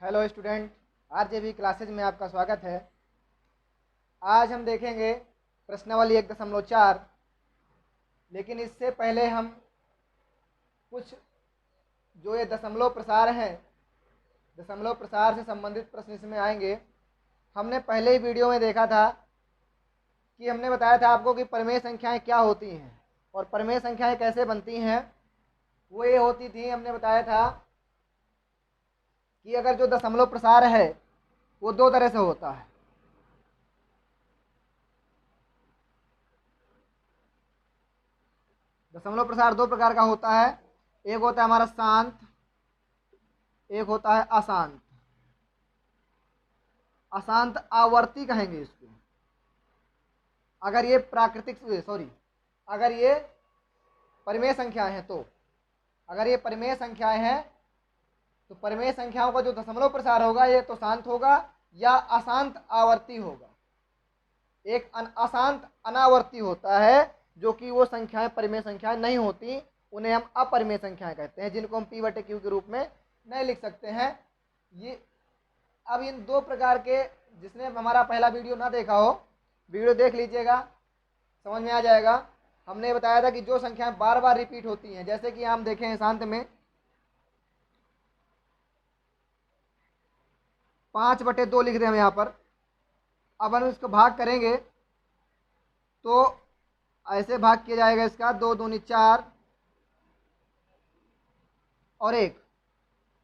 Hello student, RGB classes में आपका स्वागत है। आज हम देखेंगे प्रश्नावली 1.4। लेकिन इससे पहले हम कुछ जो ये दशमलव प्रसार हैं, दशमलव प्रसार से संबंधित प्रश्न इसमें आएंगे। हमने पहले ही वीडियो में देखा था कि हमने बताया था आपको कि परिमेय संख्याएं क्या होती हैं और परिमेय संख्याएं कैसे बनती हैं। वो ये होती थी, हमने बताया था कि अगर जो दशमलव प्रसार है वो दो तरह से होता है। दशमलव प्रसार दो प्रकार का होता है। एक होता है हमारा शांत, एक होता है अशांत। अशांत आवर्ती कहेंगे इसको। अगर ये अगर ये परिमेय संख्याएं हैं तो अगर ये परिमेय संख्याएं हैं तो परिमेय संख्याओं का जो दशमलव प्रसार होगा ये तो शांत होगा या अशांत आवर्ती होगा। एक अशांत अनावर्ती होता है जो कि वो संख्याएं परिमेय संख्याएं नहीं होती, उन्हें हम अपरिमेय संख्याएं कहते हैं, जिनको हम P/Q के रूप में नहीं लिख सकते हैं। ये अब इन दो प्रकार के, जिसने हमारा पहला वीडियो ना देखा हो वीडियो देख लीजिएगा, समझ में आ जाएगा। हमने बताया था कि जो संख्याएं बार बार रिपीट होती हैं, जैसे कि हम देखें शांत में 5/2 लिख दें हम यहाँ पर। अब हम इसको भाग करेंगे तो ऐसे भाग किया जाएगा इसका, 2 दूनी 4 और 1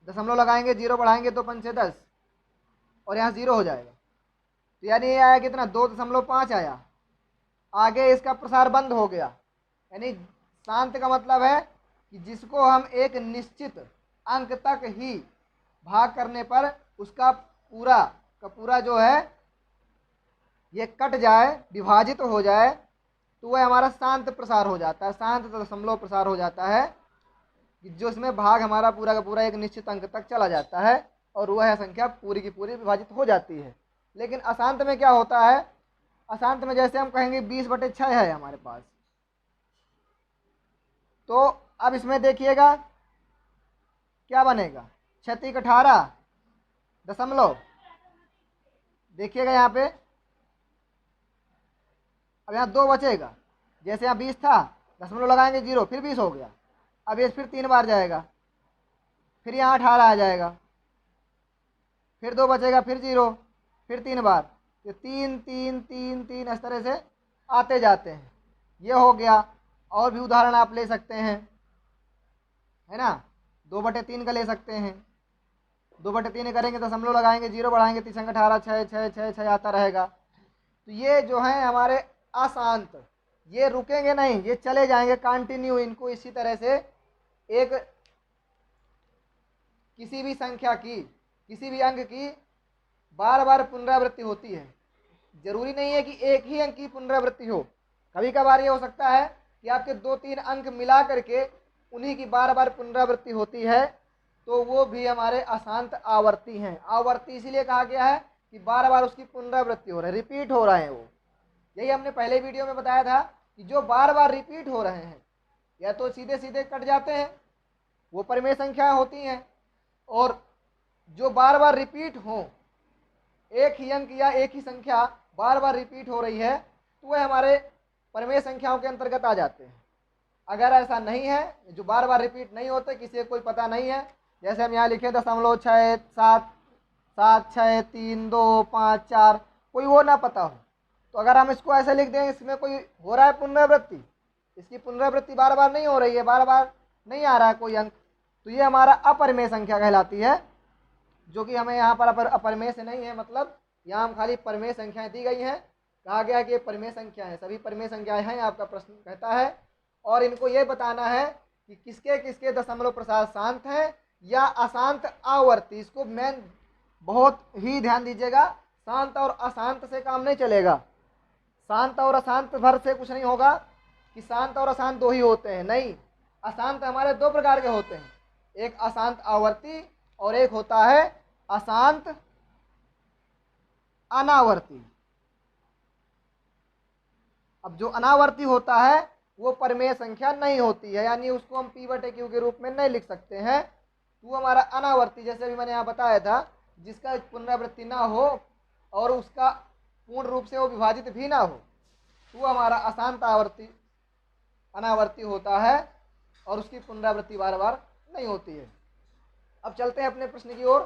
दशमलव लगाएंगे, 0 बढ़ाएंगे तो 5 10 और यहाँ 0 हो जाएगा। तो यानी ये आया कितना, 2.5 आया। आगे इसका प्रसार बंद हो गया। यानी शांत का मतलब है कि जिसको हम एक निश्चित अंक तक ही भाग करने पर उसका पूरा का पूरा जो है ये कट जाए, विभाजित हो जाए, तो वह हमारा शांत प्रसार हो जाता है, शांत दशमलव प्रसार हो जाता है, जो इसमें भाग हमारा पूरा का पूरा एक निश्चित अंक तक चला जाता है और वह संख्या पूरी की पूरी विभाजित हो जाती है। लेकिन अशांत में क्या होता है, अशांत में जैसे हम कहेंगे 20/6 है हमारे पास, तो अब इसमें देखिएगा क्या बनेगा, 36 दशमलव, देखिएगा यहाँ पे। अब यहाँ 2 बचेगा, जैसे यहाँ 20 था, दशमलव लगाएंगे 0, फिर 20 हो गया। अब ये फिर 3 बार जाएगा, फिर यहाँ 18 आ जाएगा, फिर 2 बचेगा, फिर 0, फिर 3 बार, तो 3 3 3 3 इस तरह से आते जाते हैं। ये हो गया। और भी उदाहरण आप ले सकते हैं, है ना। 2/3 का ले सकते हैं। 2/3 करेंगे, दशमलव लगाएंगे, 0 बढ़ाएंगे, 3 18 6 6 6 6 आता रहेगा। तो ये जो है हमारे अशांत, ये रुकेंगे नहीं, ये चले जाएंगे कंटिन्यू। इनको इसी तरह से एक किसी भी संख्या की, किसी भी अंक की बार बार पुनरावृत्ति होती है। जरूरी नहीं है कि एक ही अंक की पुनरावृत्ति हो, कभी कभार ये हो सकता है कि आपके 2-3 अंक मिला करके उन्हीं की बार बार पुनरावृत्ति होती है, तो वो भी हमारे अशांत आवर्ती हैं। आवर्ती इसीलिए कहा गया है कि बार बार उसकी पुनरावृत्ति हो रही है, रिपीट हो रहे हैं वो। यही हमने पहले वीडियो में बताया था कि जो बार बार रिपीट हो रहे हैं या तो सीधे सीधे कट जाते हैं, वो परिमेय संख्याएं होती हैं, और जो बार बार रिपीट हो, एक ही अंक या एक ही संख्या बार बार रिपीट हो रही है, तो वह हमारे परिमेय संख्याओं के अंतर्गत आ जाते हैं। अगर ऐसा नहीं है, जो बार बार रिपीट नहीं होते, किसी को कोई पता नहीं है, जैसे हम यहाँ लिखे 0.6 7 7 6 3 2 5 4, कोई वो ना पता हो, तो अगर हम इसको ऐसे लिख दें, इसमें कोई हो रहा है पुनरावृत्ति, इसकी पुनरावृत्ति बार बार नहीं हो रही है, बार बार नहीं आ रहा है कोई अंक, तो ये हमारा अपरिमेय संख्या कहलाती है। जो कि हमें यहाँ पर अपरिमेय से नहीं है, मतलब यहाँ हम खाली परिमेय संख्याएं दी गई हैं, कहा गया कि ये परिमेय संख्या है, सभी परिमेय संख्याएं हैं, आपका प्रश्न कहता है। और इनको ये बताना है कि किसके किसके दशमलव प्रसार शांत हैं या अशांत आवर्ती। इसको मेन बहुत ही ध्यान दीजिएगा, शांत और अशांत से काम नहीं चलेगा। शांत और अशांत भर से कुछ नहीं होगा कि शांत और अशांत दो ही होते हैं, नहीं। अशांत हमारे दो प्रकार के होते हैं, एक अशांत आवर्ती और एक होता है अशांत अनावर्ती। अब जो अनावर्ती होता है वो परिमेय संख्या नहीं होती है, यानी उसको हम P/Q के रूप में नहीं लिख सकते हैं, तो वो हमारा अनावर्ती। जैसे अभी मैंने यहाँ बताया था जिसका पुनरावृत्ति ना हो और उसका पूर्ण रूप से वो विभाजित भी ना हो, वो हमारा अशांत आवर्ती अनावर्ती होता है और उसकी पुनरावृत्ति बार बार नहीं होती है। अब चलते हैं अपने प्रश्न की ओर।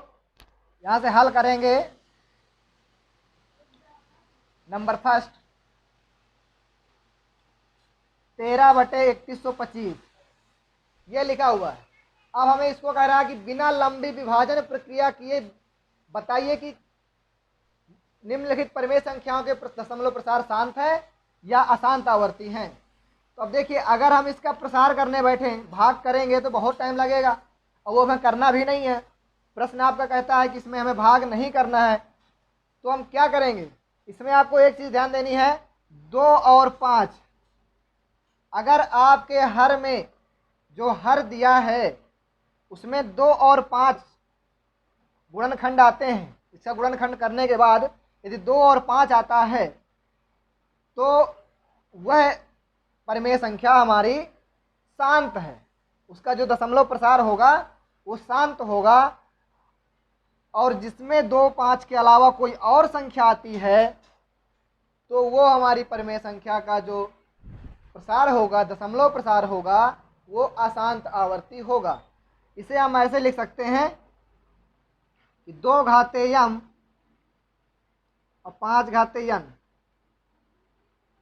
यहाँ से हल करेंगे। नंबर फर्स्ट 13/3125 ये लिखा हुआ है। अब हमें इसको कह रहा है कि बिना लंबी विभाजन प्रक्रिया किए बताइए कि निम्नलिखित परिमेय संख्याओं के दशमलव प्रसार शांत है या अशांत आवर्ती हैं। तो अब देखिए, अगर हम इसका प्रसार करने बैठे भाग करेंगे तो बहुत टाइम लगेगा और वो हमें करना भी नहीं है। प्रश्न आपका कहता है कि इसमें हमें भाग नहीं करना है, तो हम क्या करेंगे? इसमें आपको एक चीज़ ध्यान देनी है, 2 और 5। अगर आपके हर में जो हर दिया है उसमें 2 और 5 गुणनखंड आते हैं, इसका गुणनखंड करने के बाद यदि 2 और 5 आता है तो वह परिमेय संख्या हमारी शांत है। उसका जो दशमलव प्रसार होगा वो शांत होगा। और जिसमें 2, 5 के अलावा कोई और संख्या आती है तो वो हमारी परिमेय संख्या का जो प्रसार होगा, दशमलव प्रसार होगा, वो अशांत आवर्ती होगा। इसे हम ऐसे लिख सकते हैं कि 2 घाते यम और 5 घाते यन,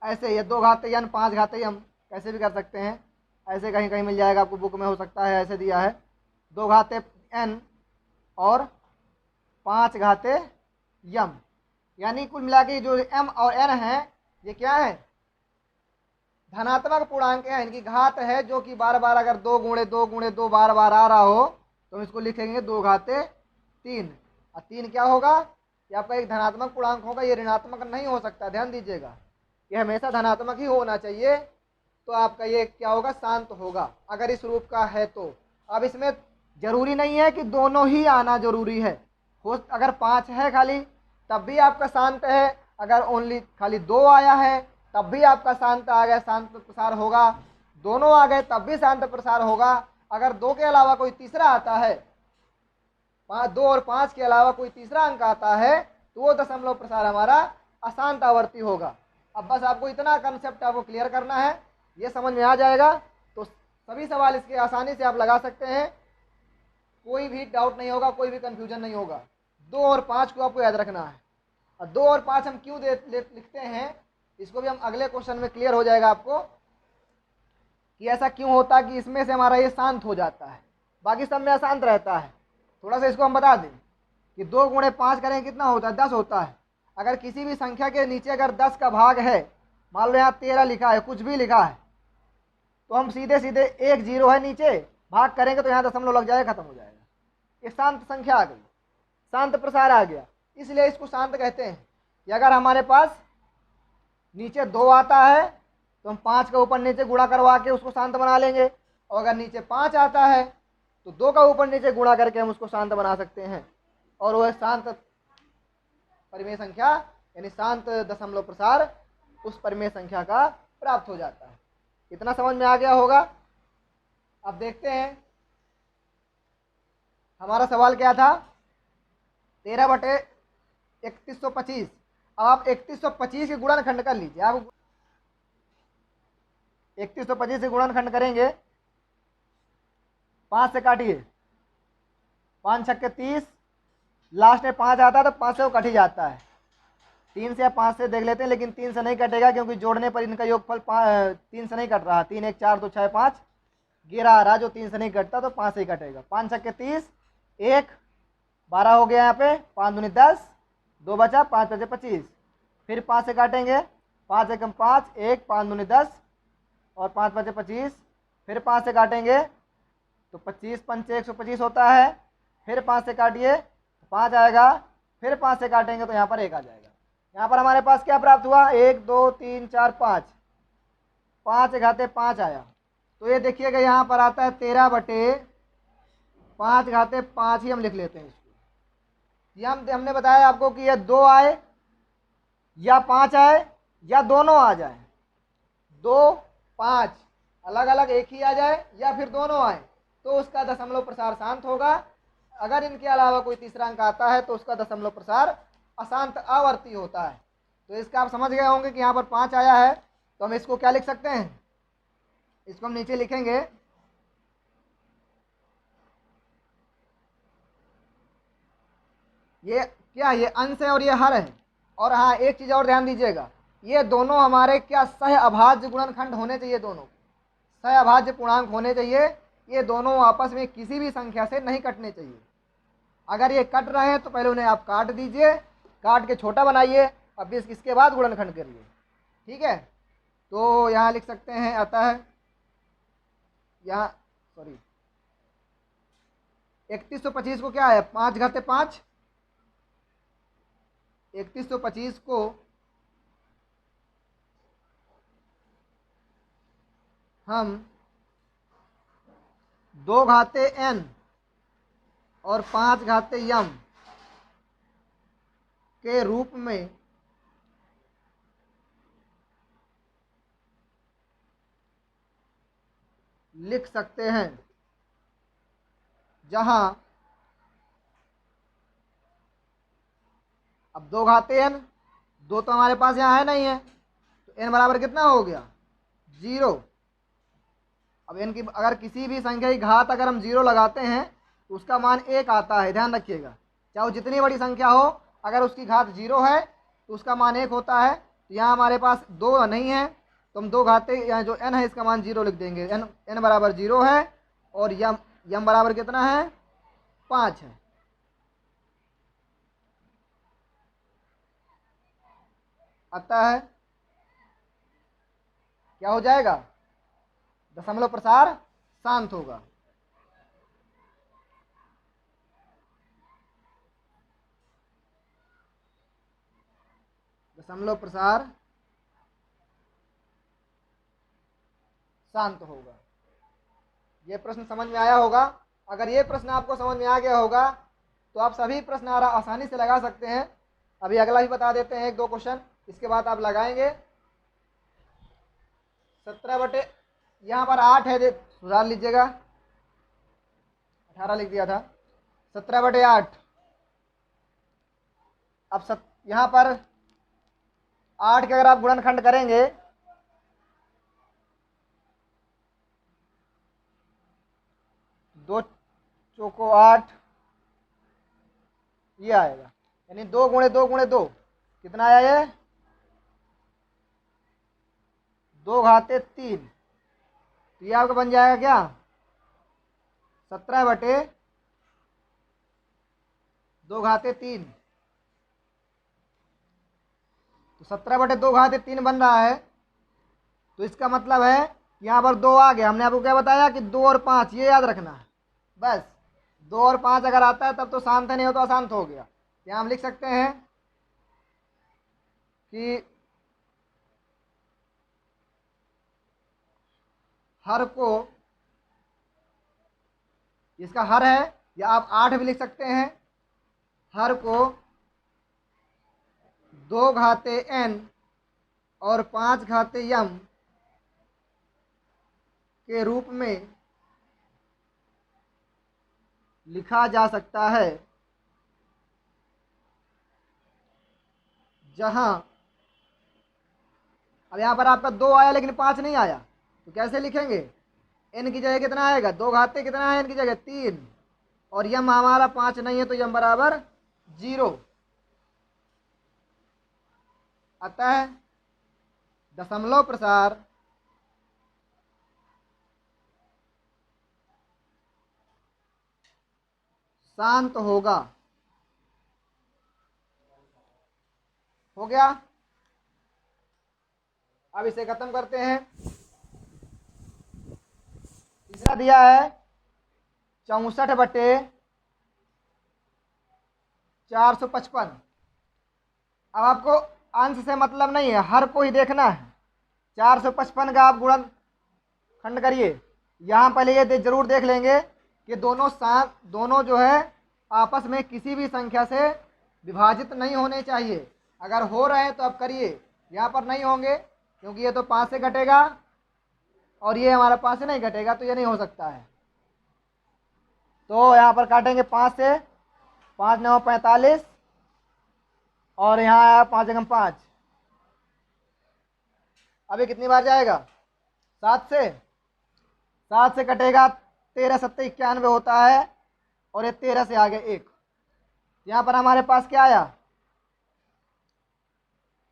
ऐसे ये 2 घाते यन 5 घाते यम कैसे भी कर सकते हैं। ऐसे कहीं कहीं मिल जाएगा आपको, बुक में हो सकता है ऐसे दिया है 2 घाते एन और 5 घाते यम, यानी कुल मिला के जो एम और एन है ये क्या है? धनात्मक पूर्णांक है, इनकी घात है, जो कि बार बार अगर 2 गुणे 2 गुणे 2 बार बार आ रहा हो तो हम इसको लिखेंगे 2 घाते 3। और 3 क्या होगा? ये आपका एक धनात्मक पूर्णांक होगा, ये ऋणात्मक नहीं हो सकता, ध्यान दीजिएगा। ये हमेशा धनात्मक ही होना चाहिए, तो आपका ये क्या होगा? शांत होगा, अगर इस रूप का है तो। अब इसमें जरूरी नहीं है कि दोनों ही आना जरूरी है, हो अगर 5 है खाली तब भी आपका शांत है, अगर ओनली खाली 2 आया है तब भी आपका शांत आ गया, शांत प्रसार होगा। दोनों आ गए तब भी शांत प्रसार होगा। अगर 2 के अलावा कोई तीसरा आता है, 2 और 5 के अलावा कोई तीसरा अंक आता है तो वो दशमलव प्रसार हमारा अशांत आवर्ती होगा। अब बस आपको इतना कंसेप्ट आपको क्लियर करना है, ये समझ में आ जाएगा तो सभी सवाल इसके आसानी से आप लगा सकते हैं, कोई भी डाउट नहीं होगा, कोई भी कंफ्यूजन नहीं होगा। 2 और 5 को आपको याद रखना है। और 2 और 5 हम क्यों लिखते हैं, इसको भी हम अगले क्वेश्चन में क्लियर हो जाएगा आपको कि ऐसा क्यों होता है कि इसमें से हमारा ये शांत हो जाता है, बाकी सब में अशांत रहता है। थोड़ा सा इसको हम बता दें कि 2 गुणे 5 करें कितना होता है? 10 होता है। अगर किसी भी संख्या के नीचे अगर 10 का भाग है, मान लो यहाँ 13 लिखा है, कुछ भी लिखा है, तो हम सीधे सीधे 1 0 है नीचे, भाग करेंगे तो यहाँ दशमलव लग जाएगा, खत्म हो जाएगा। एक शांत संख्या आ गई, शांत प्रसार आ गया, इसलिए इसको शांत कहते हैं। कि अगर हमारे पास नीचे 2 आता है तो हम 5 का ऊपर नीचे गुणा करवा के उसको शांत बना लेंगे, और अगर नीचे 5 आता है तो 2 का ऊपर नीचे गुणा करके हम उसको शांत बना सकते हैं, और वह शांत परिमेय संख्या यानी शांत दशमलव प्रसार उस परिमेय संख्या का प्राप्त हो जाता है। इतना समझ में आ गया होगा। अब देखते हैं हमारा सवाल क्या था, 13/3125। अब आप 3125 के गुणनखंड कर लीजिए। आप 3125 से गुणनखंड करेंगे, 5 से काटिए, 5 छक्के 30, लास्ट में 5 आता है तो 5 से वो कट ही जाता है। 3 से या 5 से देख लेते हैं, लेकिन 3 से नहीं कटेगा क्योंकि जोड़ने पर इनका योगफल 3 से नहीं कट रहा। 3 1 4 2 6 5 11 आ रहा, जो 3 से नहीं कटता तो 5 से ही कटेगा। 5 छक्के 30, 1 12 हो गया यहाँ पे, 5 दूनी 10, 2 बचा, 5 बचे 25। फिर 5 से काटेंगे, 5 एकम 5, 1 5 दूनी 10 और 5 बचे 25। फिर 5 से काटेंगे तो 25 पंचे 125 होता है। फिर 5 से काटिए, 5 आएगा। फिर 5 से काटेंगे तो यहाँ पर 1 आ जाएगा। यहाँ पर हमारे पास क्या प्राप्त हुआ? 1 2 3 4 5, 5 घाते 5 आया। तो ये देखिएगा यहाँ पर आता है 13/5 घाते 5 ही हम लिख लेते हैं इसको। ये हमने बताया आपको कि ये 2 आए या 5 आए या दोनों आ जाए, 2 5 अलग अलग एक ही आ जाए या फिर दोनों आए तो उसका दशमलव प्रसार शांत होगा। अगर इनके अलावा कोई तीसरा अंक आता है तो उसका दशमलव प्रसार अशांत आवर्ती होता है। तो इसका आप समझ गए होंगे कि यहाँ पर 5 आया है, तो हम इसको क्या लिख सकते हैं, इसको हम नीचे लिखेंगे ये क्या, ये अंश है और ये हर है। और हाँ, एक चीज़ और ध्यान दीजिएगा, ये दोनों हमारे क्या सह अभाज्य गुणनखंड होने चाहिए, दोनों सह अभाज्य पूर्णांक होने चाहिए। ये दोनों आपस में किसी भी संख्या से नहीं कटने चाहिए। अगर ये कट रहे हैं तो पहले उन्हें आप काट दीजिए, काट के छोटा बनाइए, अब इसके बाद गुणनखंड करिए। ठीक है, तो यहाँ लिख सकते हैं, आता है यहाँ, सॉरी 3125 को क्या है, 5 घाते 5, 3125 को हम 2 घाते n और 5 घाते यम के रूप में लिख सकते हैं, जहां अब 2 घाते n, 2 तो हमारे पास यहाँ है नहीं है, तो n बराबर कितना हो गया, 0। अब n की अगर किसी भी संख्या की घात अगर हम 0 लगाते हैं तो उसका मान 1 आता है, ध्यान रखिएगा। चाहे वो जितनी बड़ी संख्या हो, अगर उसकी घात 0 है तो उसका मान 1 होता है। तो यहाँ हमारे पास 2 नहीं है, तो हम 2 घाते यहाँ जो n है इसका मान 0 लिख देंगे। n बराबर 0 है और यम बराबर कितना है, 5 है। आता है क्या हो जाएगा, दशमलव प्रसार शांत होगा। दशमलव प्रसार शांत होगा। ये प्रश्न समझ में आया होगा। अगर ये प्रश्न आपको समझ में आ गया होगा तो आप सभी प्रश्न आसानी से लगा सकते हैं। अभी अगला भी बता देते हैं, 1-2 क्वेश्चन, इसके बाद आप लगाएंगे। 17 बटे, यहाँ पर 8 है, सुधार लीजिएगा, 18 लिख दिया था, 17 बटे 8। अब यहाँ पर 8 के अगर आप गुणनखंड करेंगे, दो चौको 8, ये आएगा, यानी 2 गुणे 2 गुणे 2 कितना आया ये, 2 घाते 3। तो ये आपका बन जाएगा क्या, 17 बटे 2 घाते 3। तो 17 बटे 2 घाते 3 बन रहा है, तो इसका मतलब है यहाँ पर 2 आ गया। हमने आपको क्या बताया कि 2 और 5, ये याद रखना है बस। 2 और 5 अगर आता है तब तो शांत है, नहीं हो तो अशांत हो गया। यहाँ हम लिख सकते हैं कि हर को, इसका हर है, या आप 8 भी लिख सकते हैं, हर को 2 घाते n और 5 घाते यम के रूप में लिखा जा सकता है, जहां, अब यहाँ पर आपका 2 आया लेकिन 5 नहीं आया, तो कैसे लिखेंगे, n की जगह कितना आएगा, 2 घाते कितना है n की जगह 3, और यम हमारा 5 नहीं है, तो यम बराबर 0 आता है। दशमलव प्रसार शांत होगा। हो गया, अब इसे खत्म करते हैं। तीसरा दिया है 64 बटे 455। अब आपको अंश से मतलब नहीं है, हर को ही देखना है। 455 का आप गुणन खंड करिए। यहाँ पहले ये जरूर देख लेंगे कि दोनों जो है आपस में किसी भी संख्या से विभाजित नहीं होने चाहिए। अगर हो रहे हैं तो आप करिए, यहाँ पर नहीं होंगे क्योंकि ये तो 5 से घटेगा और ये हमारा 5 से नहीं घटेगा, तो ये नहीं हो सकता है। तो यहाँ पर काटेंगे 5 से, 5 9 45, और यहाँ आया 5 एकम 5। अभी कितनी बार जाएगा? 7 से, 7 से कटेगा 13 7 91 होता है, और ये 13 से आगे 1। यहाँ पर हमारे पास क्या आया?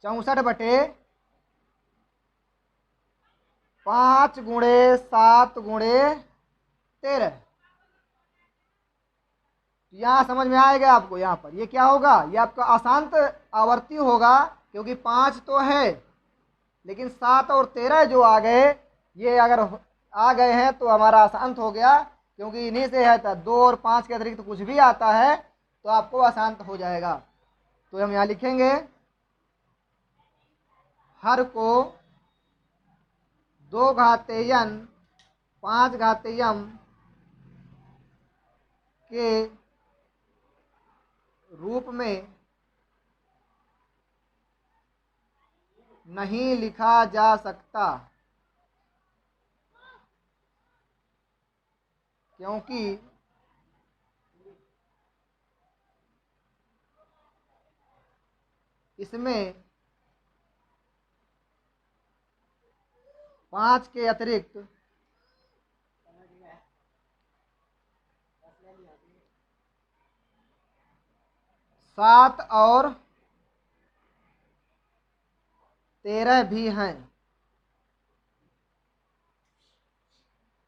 64/5 × 7 × 13। यहाँ समझ में आएगा आपको? यहाँ पर ये क्या होगा? ये आपका अशांत आवर्ती होगा, क्योंकि 5 तो है, लेकिन 7 और 13 जो आ गए, ये अगर आ गए हैं तो हमारा अशांत हो गया, क्योंकि इन्हीं से है। 2 और 5 के अतिरिक्त कुछ भी आता है तो आपको अशांत हो जाएगा। तो हम यहाँ लिखेंगे हर को 2 घाते n 5 घाते m के रूप में नहीं लिखा जा सकता, क्योंकि इसमें 5 के अतिरिक्त 7 और 13 भी हैं।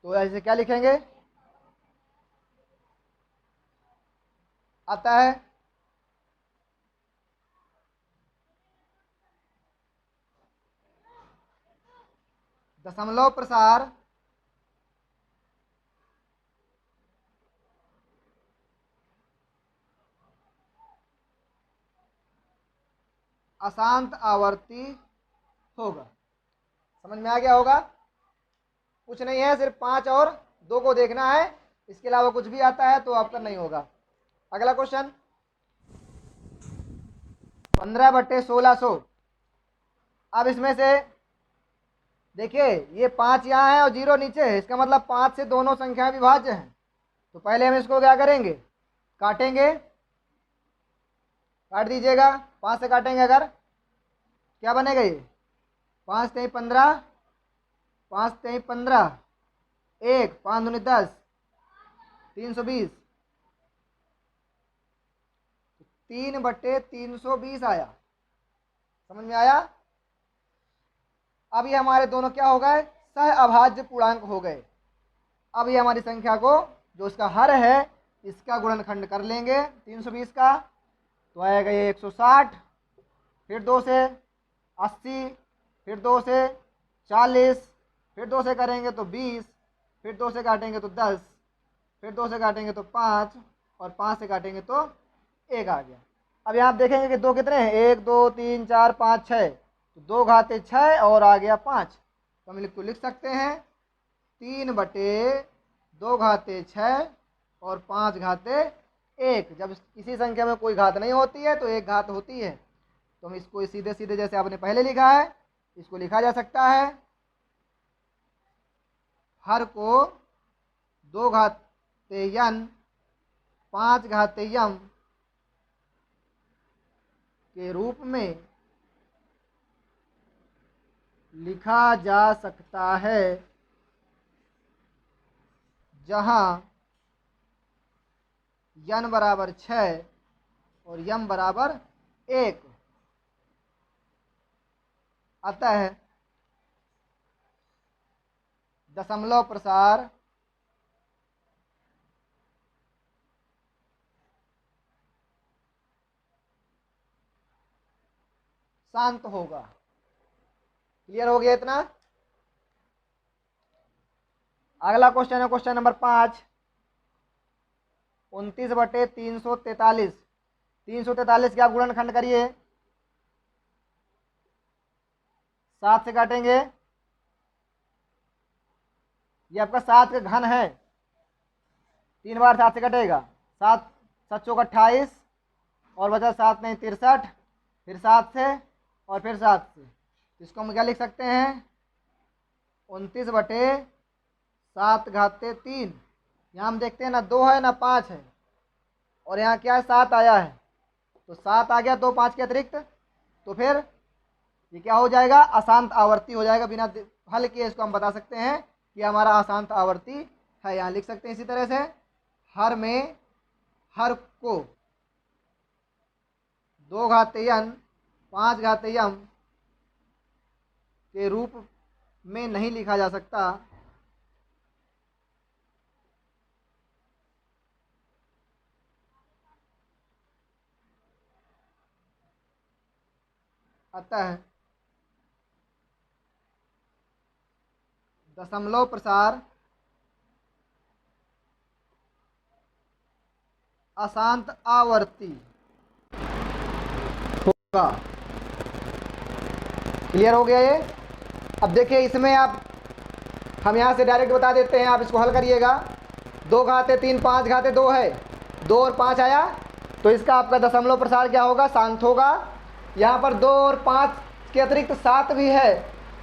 तो ऐसे क्या लिखेंगे? आता है दशमलव प्रसार अशांत आवर्ती होगा। समझ में आ गया होगा? कुछ नहीं है, सिर्फ 5 और 2 को देखना है, इसके अलावा कुछ भी आता है तो आपका नहीं होगा। अगला क्वेश्चन 15/1600। अब इसमें से देखिए, ये 5 यहाँ है और 0 नीचे है, इसका मतलब 5 से दोनों संख्याएं विभाज्य हैं। तो पहले हम इसको क्या करेंगे? काटेंगे। काट दीजिएगा। 5 से काटेंगे अगर, क्या बनेगा? ये 5 3 15, 5 3 15, 1 5 दूनी 10, 320, 3/320 आया। समझ में आया? अब ये हमारे दोनों क्या हो गए? सह अभाज्य पूर्णांक हो गए। अब ये हमारी संख्या को, जो इसका हर है, इसका गुणनखंड कर लेंगे 320 का, तो आएगा ये 160, फिर 2 से 80, फिर 2 से 40, फिर 2 से करेंगे तो 20, फिर 2 से काटेंगे तो 10, फिर 2 से काटेंगे तो 5, और 5 से काटेंगे तो 1 आ गया। अब यहाँ देखेंगे कि 2 कितने हैं? 1 2 3 4 5 6, तो 2 घाते 6 और आ गया 5। तो हम लिख सकते हैं 3/2 घाते 6 और 5 घाते 1। जब किसी संख्या में कोई घात नहीं होती है तो एक घात होती है। तो हम इसको सीधे सीधे जैसे आपने पहले लिखा है, इसको लिखा जा सकता है हर को 2 घाते n 5 घाते m के रूप में लिखा जा सकता है, जहां n बराबर 6 और m बराबर 1। अतः दशमलव प्रसार शांत होगा। क्लियर हो गया इतना? अगला क्वेश्चन है क्वेश्चन नंबर 5। 29/343। 343 के आप गुणनखंड करिए। 7 से काटेंगे, ये आपका 7 का घन है, 3 बार 7 से कटेगा। 7 7 चौक 28, और बचा 7 नहीं 63, फिर 7 से और फिर 7 से। इसको हम क्या लिख सकते हैं? 29/7 घाते 3, यहाँ हम देखते हैं ना 2 है ना 5 है, और यहाँ क्या है 7 आया है, तो 7 आ गया 2 5 के अतिरिक्त, तो फिर ये क्या हो जाएगा, अशांत आवर्ती हो जाएगा। बिना हल किए इसको हम बता सकते हैं कि हमारा अशांत आवर्ती है। यहाँ लिख सकते हैं इसी तरह से, हर में हर को 2 घातीय 5 घातीय के रूप में नहीं लिखा जा सकता, अतः दशमलव प्रसार अशांत आवर्ती होगा। क्लियर हो गया ये। अब देखिए इसमें हम यहाँ से डायरेक्ट बता देते हैं, आप इसको हल करिएगा। 2 घाते 3 5 घाते 2 है, 2 और 5 आया, तो इसका आपका दशमलव प्रसार क्या होगा, शांत होगा। यहाँ पर 2 और 5 के अतिरिक्त 7 भी है,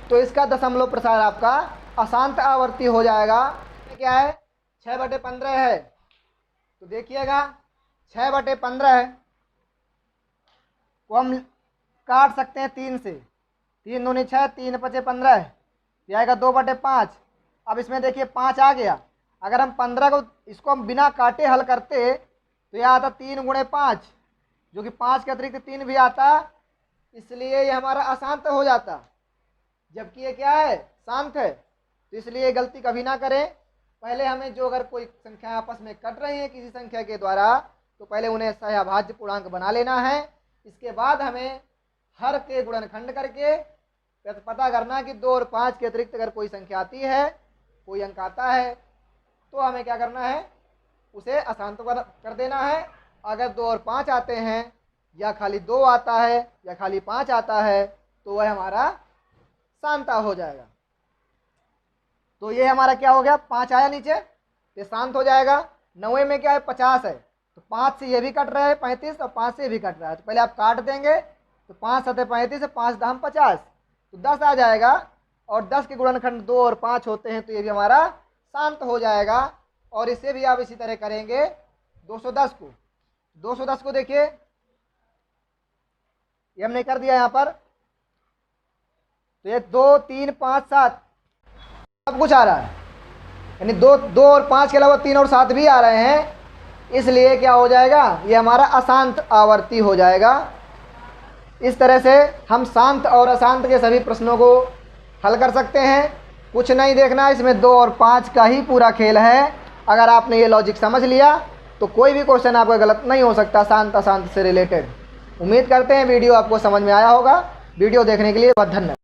तो इसका दशमलव प्रसार आपका अशांत आवर्ती हो जाएगा। क्या है 6/15 है, तो देखिएगा 6/15 को हम काट सकते हैं 3 से, 3 दूनी 6, 3 5 15, ये आएगा 2/5। अब इसमें देखिए 5 आ गया, अगर हम 15 को इसको हम बिना काटे हल करते तो यह आता 3 × 5, जो कि 5 के अतिरिक्त 3 भी आता, इसलिए ये हमारा अशांत हो जाता, जबकि ये क्या है शांत है। तो इसलिए गलती कभी ना करें। पहले हमें जो अगर कोई संख्या आपस में कट रही है किसी संख्या के द्वारा, तो पहले उन्हें सहअभाज्य पूर्णांक बना लेना है। इसके बाद हमें हर के गुणनखंड करके पता करना कि 2 और 5 के अतिरिक्त अगर कोई संख्या आती है, कोई अंक आता है, तो हमें क्या करना है, उसे अशांत कर देना है। अगर 2 और 5 आते हैं, या खाली 2 आता है या खाली 5 आता है, तो वह हमारा शांता हो जाएगा। तो ये हमारा क्या हो गया, 5 आया नीचे, ये शांत हो जाएगा। 9 में क्या है 50 है, तो 5 से ये भी कट रहा है 35, और 5 से भी कट रहा है, तो पहले आप काट देंगे, तो 5 7 35, 5 10 50, तो 10 आ जाएगा। और 10 के गुणनखंड 2 और 5 होते हैं, तो ये भी हमारा शांत हो जाएगा। और इसे भी आप इसी तरह करेंगे 210 को। 210 को देखिए, ये हमने कर दिया यहाँ पर, तो ये 2 3 5 7 सब कुछ आ रहा है, यानी 2 और 5 के अलावा 3 और 7 भी आ रहे हैं, इसलिए क्या हो जाएगा, ये हमारा अशांत आवर्ती हो जाएगा। इस तरह से हम शांत और अशांत के सभी प्रश्नों को हल कर सकते हैं। कुछ नहीं देखना, इसमें 2 और 5 का ही पूरा खेल है। अगर आपने ये लॉजिक समझ लिया तो कोई भी क्वेश्चन आपका गलत नहीं हो सकता शांत अशांत से रिलेटेड। उम्मीद करते हैं वीडियो आपको समझ में आया होगा। वीडियो देखने के लिए बहुत धन्यवाद।